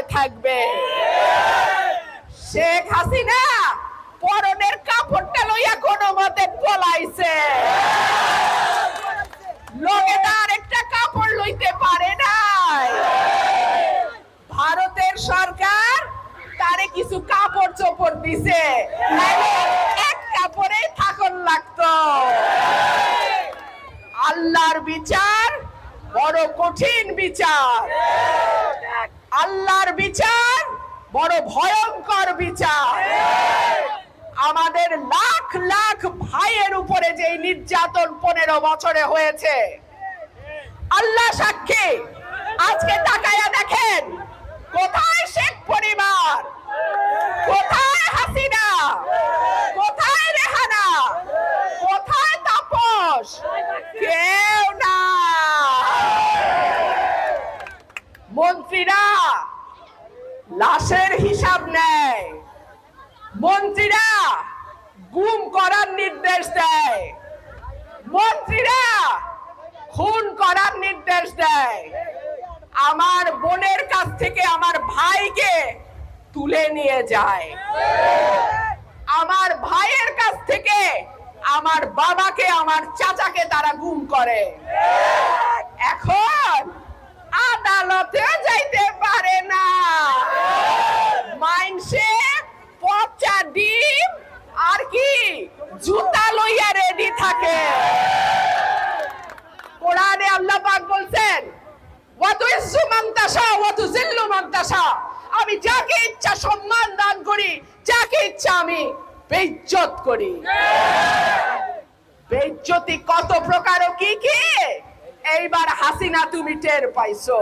ক্ষমতায় থাকবে। শেখ হাসিনা পরনের কাপড়টা লইয়া কোনো মতে পলাইছে, লোকে তার একটা কাপড় লইতে পারে নাই। ভারতের সরকার তারে কিছু কাপড় চোপড় দিছে, এক কাপড়েই থাকন লাগতো। আল্লাহর বিচার বড় কঠিন বিচার, আল্লাহর বিচার বড় ভয়ঙ্কর বিচার। আমাদের লাখ লাখ ভাইয়ের উপরে যে নির্যাতন 15 বছরে হয়েছে, আল্লাহ সাক্ষী, আজকে তাকায়া দেখেন কোথায় শেখ পরিবার, কোথায় হাসিনা, কোথায় রেহানা, কোথায় তাপস, কেউ না। মন্ত্রীরা লাশের হিসাব নেয়, মন্ত্রীরা গুম করার নির্দেশ দেয়, মন্ত্রীরা খুন করার নির্দেশ দেয়। আমার বোনের কাছ থেকে আমার ভাইকে তুলে নিয়ে যায়, আমার ভাইয়ের কাছ থেকে আমার বাবাকে, আমার চাচাকে তারা গুম করে। এখন আদালতে যাইতে পারে না, মাইনসে পচা ডিম আর কি জুতা লইয়া রেডি থাকে। কোরআনে আল্লাহ পাক বলছেন, ওয়াতুইজ্জু মান তাশা ওয়া তুযিল্লু মান তাশা, আমি যাকে ইচ্ছা সম্মান দান করি, যাকে ইচ্ছা আমি বেইজ্জত করি। বেইজ্জতি কত প্রকার ও কি কি এইবার হাসিনা তুমি টের পাইছো।